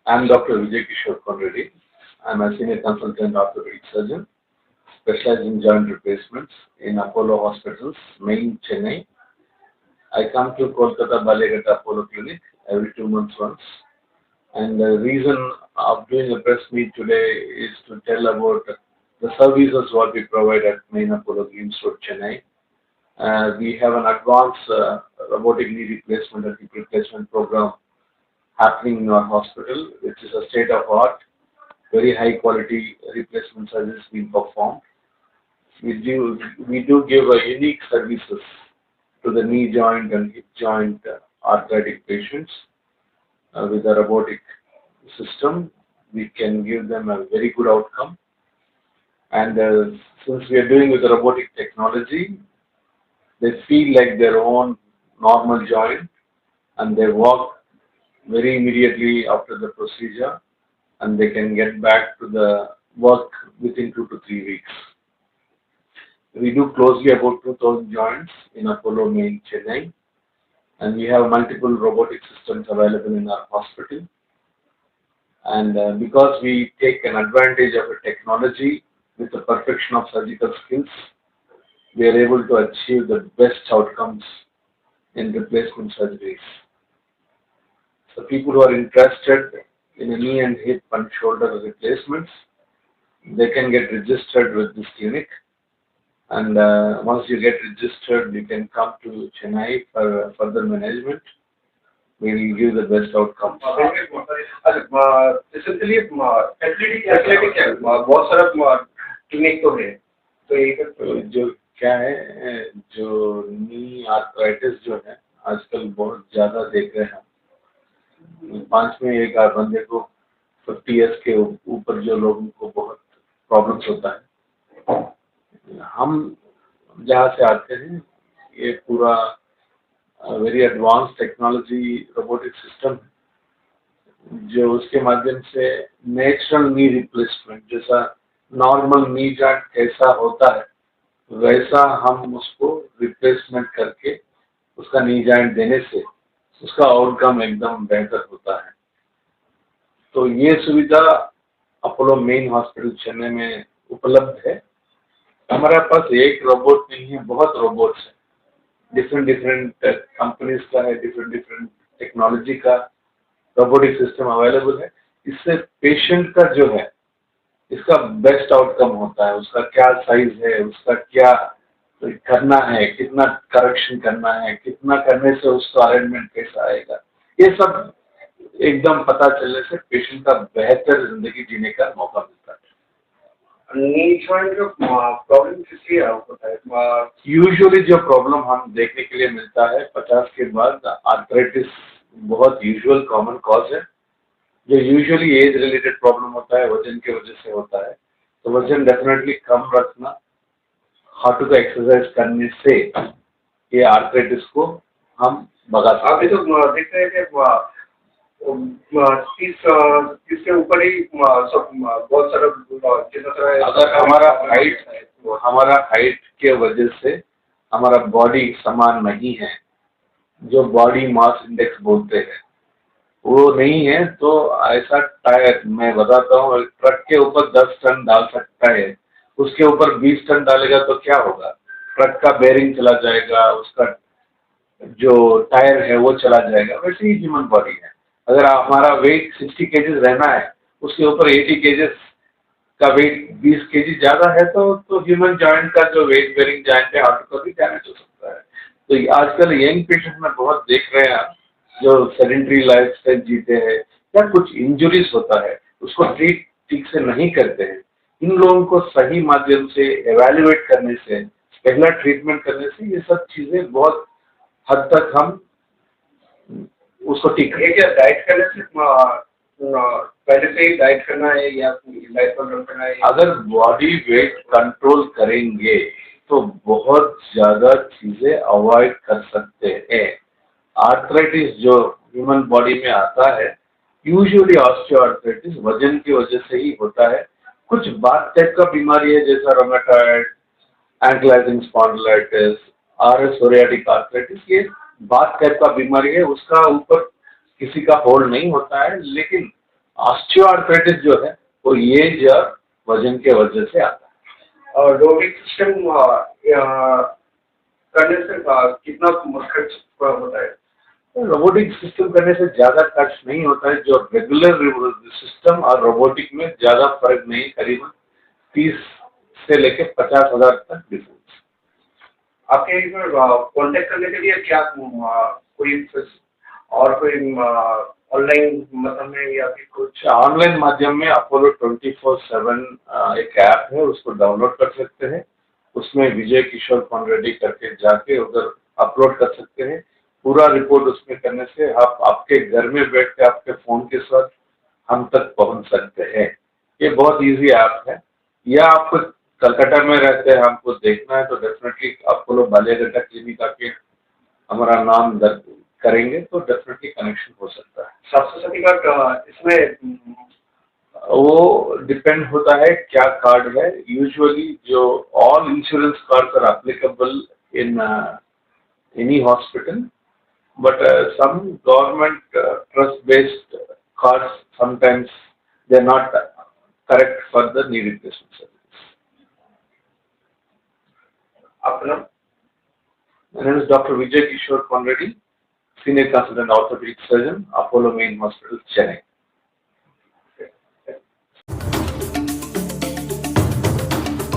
I'm Dr. Vijay Kishore Konreddy. I'm a senior consultant orthopedic surgeon specialized in joint replacements in Apollo Hospitals, Main, Chennai. I come to Kolkata Balagata Apollo Clinic every 2 months once. And the reason of doing a press meet today is to tell about the services what we provide at Main Apollo Greens Road, Chennai. We have an advanced robotic knee replacement and hip replacement program happening in our hospital, which is a state of art, very high quality replacement service being performed. We do give a unique services to the knee joint and hip joint arthritic patients with a robotic system. We can give them a very good outcome. And since we are doing with the robotic technology, they feel like their own normal joint and they walk very immediately after the procedure and they can get back to the work within 2 to 3 weeks. We do closely about 2,000 joints in Apollo Main Chennai, and we have multiple robotic systems available in our hospital. And because we take an advantage of a technology with the perfection of surgical skills, we are able to achieve the best outcomes in replacement surgeries. So people who are interested in a knee and hip and shoulder replacements, they can get registered with this clinic. And once you get registered, you can come to Chennai for further management. We will give the best outcomes. इसलिए facility क्या है बहुत सारा clinic तो है तो ये तो जो क्या है, जो नी आर्थराइटिस जो है आजकल बहुत ज़्यादा देख रहे हैं हम। 5 में एक आध बंदे को 50 ईयर्स के ऊपर जो लोगों को बहुत प्रॉब्लम्स होता है। हम जहाँ से आते हैं, ये पूरा very advance technology robotic system है जो उसके माध्यम से नेचुरल नी रिप्लेसमेंट, जैसा नॉर्मल नी जॉइंट कैसा होता है वैसा हम उसको रिप्लेसमेंट करके उसका नी जॉइंट देने से उसका आउटकम एकदम बेहतर होता है। तो ये सुविधा अपोलो मेन हॉस्पिटल चेन्नई में उपलब्ध है। हमारे पास एक रोबोट नहीं है, बहुत रोबोट्स है, डिफरेंट डिफरेंट कंपनीज का है, डिफरेंट डिफरेंट टेक्नोलॉजी का रोबोटिक सिस्टम अवेलेबल है। इससे पेशेंट का जो है इसका बेस्ट आउटकम होता है। उसका क्या साइज है, उसका क्या करना है, कितना करेक्शन करना है, कितना करने से उसका अरेंजमेंट कैसा आएगा, ये सब एकदम पता चलने से पेशेंट का बेहतर जिंदगी जीने का मौका मिलता है। नी जॉइंट का प्रॉब्लम किसलिए होता है? यूजुअली जो प्रॉब्लम हम देखने के लिए मिलता है 50 के बाद, आर्थराइटिस बहुत यूजुअल कॉमन कॉज है। जो यूजुअली एज रिलेटेड प्रॉब्लम होता है वजन की वजह से होता है। तो वजन डेफिनेटली कम रखना, हार्ट का एक्सरसाइज करने से ये आर्थराइटिस को हम भगा सकते हैं। अभी तो देखते हैं कि 30 के ऊपर ही सब बहुत सारा जितना सारा अगर हमारा हाइट के वजह से हमारा बॉडी समान नहीं है, जो बॉडी मास इंडेक्स बोलते हैं वो नहीं है, तो ऐसा टायर मैं बताता हूँ, ट्रक के ऊपर 10 टन डाल सकता है, उसके ऊपर 20 टन डालेगा तो क्या होगा? ट्रक का बेरिंग चला जाएगा, उसका जो टायर है वो चला जाएगा। वैसे ही ह्यूमन बॉडी है। अगर हमारा वेट 60 केजीज रहना है, उसके ऊपर 80 केजीज का वेट 20 केजी ज़्यादा है तो ह्यूमन जॉइंट का जो वेट बेरिंग जॉइंट है हार्ट को भी डैमेज हो सकता है। तो आजकल यंग पेशेंट में बहुत देख रहे हैं आप, जो सेडेंटरी लाइफ स्टाइल जीते हैं या कुछ इंजुरीज होता है उसको ट्रीट ठीक से नहीं करते हैं। इन लोगों को सही माध्यम से एवेल्युएट करने से, पहला ट्रीटमेंट करने से ये सब चीज़ें बहुत हद तक हम उसको ठीक ये क्या डाइट करने से पहले से ही डाइट करना है या डाइट कंट्रोल करना है? अगर बॉडी वेट कंट्रोल करेंगे तो बहुत ज़्यादा चीज़ें अवॉइड कर सकते हैं। आर्थराइटिस जो ह्यूमन बॉडी में आता है, यूजुअली ऑस्टियोआर्थराइटिस वजन की वजह से ही होता है। कुछ बात टाइप का बीमारी है जैसा rheumatoid, ankylosing spondylitis, RS psoriatic arthritis, ये बात टाइप का बीमारी है, उसका ऊपर किसी का होल्ड नहीं होता है। लेकिन ऑस्टियोआर्थराइटिस जो है वो एज और वजन के वजह से आता है। और रोबोटिक सिस्टम करने से कितना खर्च होता है? रोबोटिक सिस्टम करने से ज्यादा खर्च नहीं होता है। जो रेगुलर सिस्टम और रोबोटिक में ज्यादा फर्क नहीं, करीबन 30 से लेके 50,000 तक डिफरेंस। आपके कांटेक्ट करने के लिए क्या कोई और कोई ऑनलाइन मतलब में या फिर कुछ? ऑनलाइन माध्यम में अपोलो 24/7 एक ऐप है, उसको डाउनलोड कर सकते हैं। उसमें विजय किशोर पनरेड्डी करके जाके उधर अपलोड कर सकते हैं। पूरा रिपोर्ट उसमें करने से आप आपके घर में बैठ के आपके फोन के साथ हम तक पहुंच सकते हैं। ये बहुत इजी ऐप है। या आप कलकत्ता में रहते हैं, हमको देखना है तो डेफिनेटली अपोलो बालियाघाटा क्लिनिक आके हमारा नाम दर्ज करेंगे तो डेफिनेटली कनेक्शन हो सकता है। सबसे सभी बात इसमें वो डिपेंड होता है क्या कार्ड है। यूजुअली जो all insurance cards are applicable in any hospital, but some government trust-based cards sometimes they're not correct for the knee replacement service. अपना My name is Dr. Vijay Kishore Ponnreddy, Senior Consultant Orthopedic Surgeon, Apollo Main Hospital, Chennai.